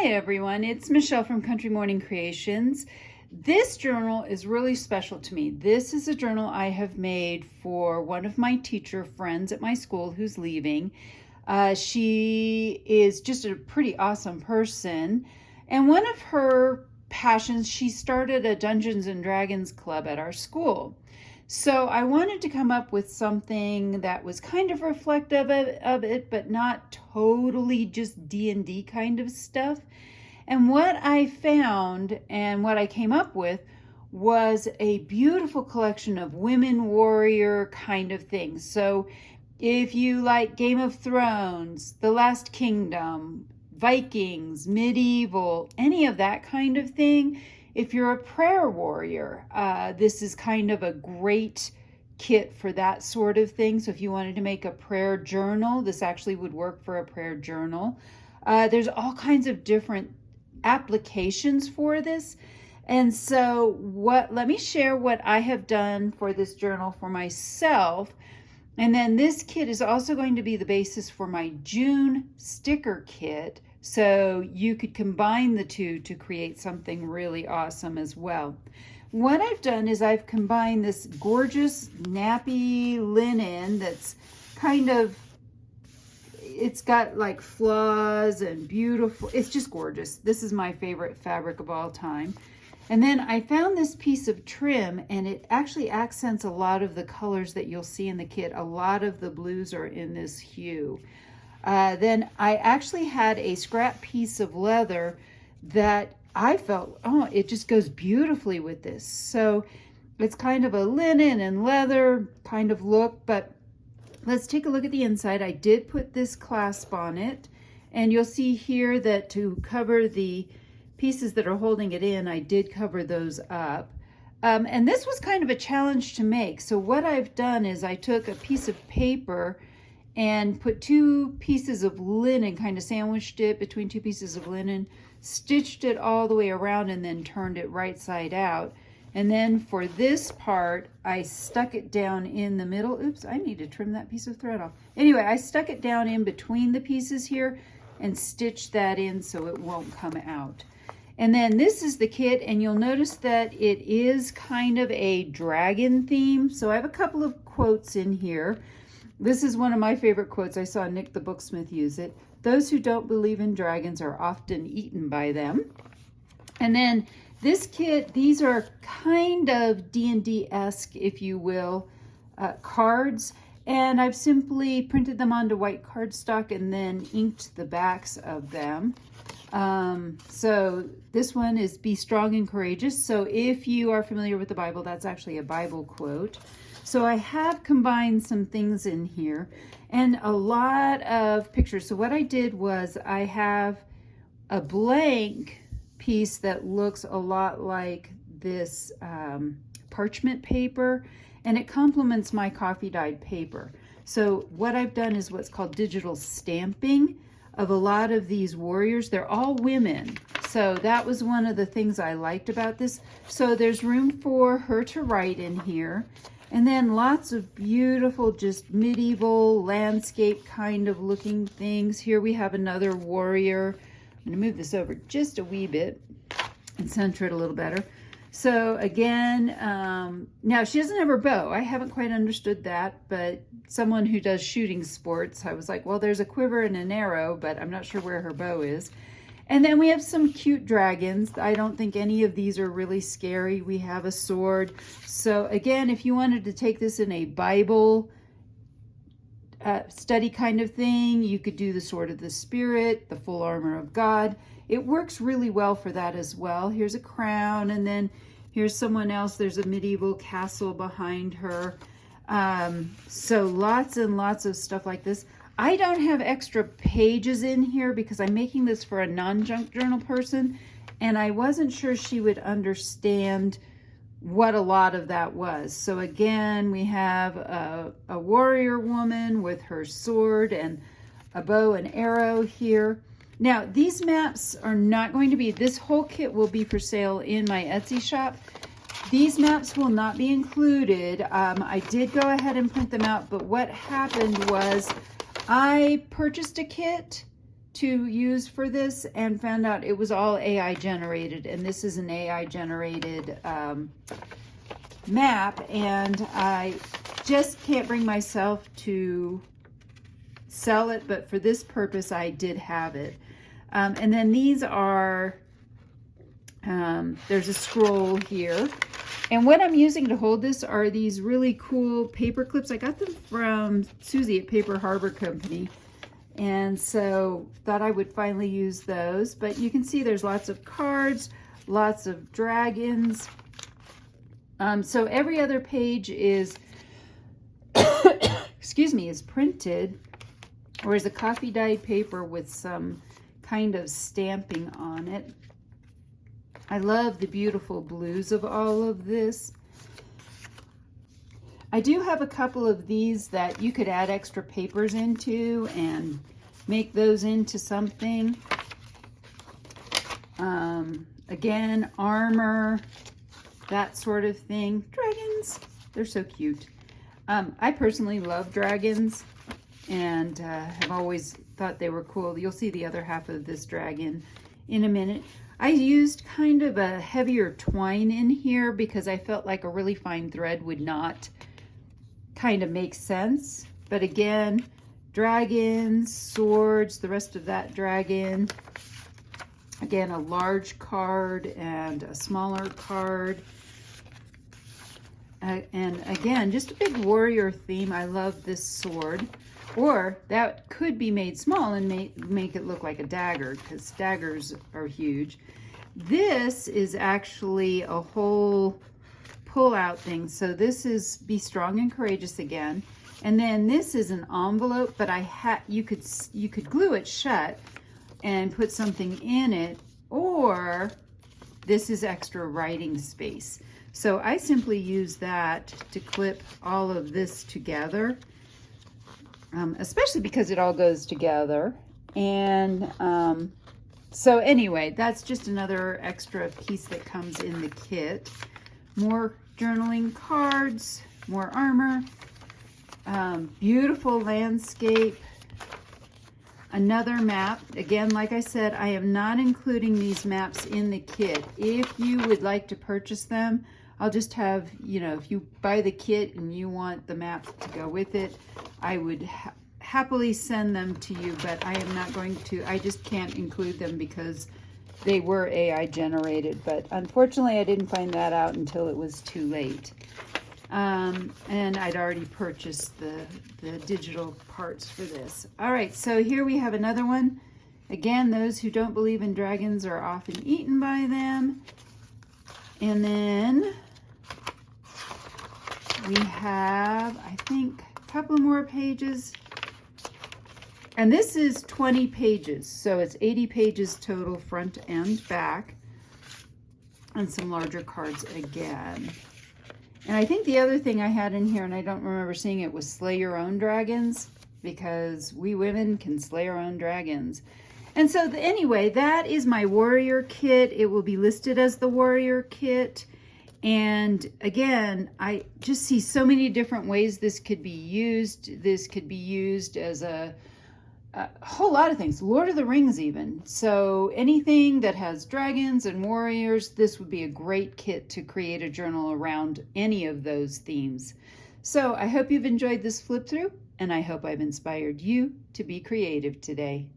Hi everyone, it's Michelle from Country Morning Creations. This journal is really special to me. This is a journal I have made for one of my teacher friends at my school who's leaving. She is just a pretty awesome person, and one of her passions, she started a Dungeons and Dragons club at our school. So I wanted to come up with something that was kind of reflective of it, but not totally just D&D kind of stuff. And what I found and what I came up with was a beautiful collection of women warrior kind of things. So if you like Game of Thrones, The Last Kingdom, Vikings, medieval, any of that kind of thing, if you're a prayer warrior, this is kind of a great kit for that sort of thing. So if you wanted to make a prayer journal, this actually would work for a prayer journal. There's all kinds of different applications for this. And so let me share what I have done for this journal for myself. And then this kit is also going to be the basis for my June sticker kit. So you could combine the two to create something really awesome as well. What I've done is I've combined this gorgeous nappy linen that's kind of, it's got like flaws and beautiful, it's just gorgeous. This is my favorite fabric of all time. And then I found this piece of trim, and it actually accents a lot of the colors that you'll see in the kit. A lot of the blues are in this hue. Then I actually had a scrap piece of leather that I felt, oh, it just goes beautifully with this. So it's kind of a linen and leather kind of look, but let's take a look at the inside. I did put this clasp on it, and you'll see here that to cover the pieces that are holding it in, I did cover those up. And this was kind of a challenge to make. So what I've done is I took a piece of paper and put two pieces of linen, kind of sandwiched it between two pieces of linen, stitched it all the way around, and then turned it right side out. And then for this part, I stuck it down in the middle. Oops, I need to trim that piece of thread off. Anyway, I stuck it down in between the pieces here and stitched that in so it won't come out. And then this is the kit, and you'll notice that it is kind of a dragon theme. So I have a couple of quotes in here. This is one of my favorite quotes. I saw Nick the Booksmith use it. Those who don't believe in dragons are often eaten by them. And then this kit, these are kind of D&D-esque, if you will, cards. And I've simply printed them onto white cardstock and then inked the backs of them. So this one is be strong and courageous. So if you are familiar with the Bible, that's actually a Bible quote. So I have combined some things in here and a lot of pictures. So what I did was I have a blank piece that looks a lot like this parchment paper, and it complements my coffee dyed paper. So what I've done is what's called digital stamping of a lot of these warriors. They're all women. So that was one of the things I liked about this. So there's room for her to write in here. And then lots of beautiful, just medieval landscape kind of looking things. Here we have another warrior. I'm going to move this over just a wee bit and center it a little better. So again, now she doesn't have her bow. I haven't quite understood that, but someone who does shooting sports, I was like, well, there's a quiver and an arrow, but I'm not sure where her bow is. And then we have some cute dragons. I don't think any of these are really scary. We have a sword. So again, if you wanted to take this in a Bible study kind of thing, you could do the sword of the Spirit, the full armor of God. It works really well for that as well. Here's a crown, and then here's someone else. There's a medieval castle behind her. So lots and lots of stuff like this. I don't have extra pages in here because I'm making this for a non-junk journal person, and I wasn't sure she would understand what a lot of that was. So again, we have a warrior woman with her sword and a bow and arrow here. Now, these maps are not going to be, this whole kit will be for sale in my Etsy shop. These maps will not be included. I did go ahead and print them out, but what happened was I purchased a kit to use for this and found out it was all AI generated, and this is an AI generated map, and I just can't bring myself to sell it, but for this purpose I did have it. And then these are, there's a scroll here. And what I'm using to hold this are these really cool paper clips. I got them from Susie at Paper Harbor Company. And so thought I would finally use those. But you can see there's lots of cards, lots of dragons. So every other page is, excuse me, is printed, or is a coffee dyed paper with some kind of stamping on it. I love the beautiful blues of all of this. I do have a couple of these that you could add extra papers into and make those into something. Again, armor, that sort of thing. Dragons, they're so cute. I personally love dragons and have always thought they were cool. You'll see the other half of this dragon in a minute. I used kind of a heavier twine in here because I felt like a really fine thread would not kind of make sense. But again, dragons, swords, the rest of that dragon. Again, a large card and a smaller card. And again, just a big warrior theme. I love this sword. Or that could be made small and make it look like a dagger, because daggers are huge. This is actually a whole pull-out thing. So this is Be Strong and Courageous again. And then this is an envelope, but you could glue it shut and put something in it, or this is extra writing space. So I simply use that to clip all of this together. Especially because it all goes together. And so anyway, that's just another extra piece that comes in the kit. More journaling cards, more armor, beautiful landscape, another map. Again, like I said, I am not including these maps in the kit. If you would like to purchase them, I'll just have, you know, if you buy the kit and you want the map to go with it, I would happily send them to you, but I am not going to, I just can't include them because they were AI generated. But unfortunately, I didn't find that out until it was too late. And I'd already purchased the digital parts for this. All right, so here we have another one. Again, those who don't believe in dragons are often eaten by them. And then we have, I think, a couple more pages. And this is 20 pages, so it's 80 pages total, front and back. And some larger cards again. And I think the other thing I had in here, and I don't remember seeing it, was slay your own dragons, because we women can slay our own dragons. And so anyway, that is my warrior kit. It will be listed as the warrior kit. And again, I just see so many different ways this could be used. This could be used as a whole lot of things, Lord of the Rings even. So anything that has dragons and warriors, this would be a great kit to create a journal around any of those themes. So I hope you've enjoyed this flip through, and I hope I've inspired you to be creative today.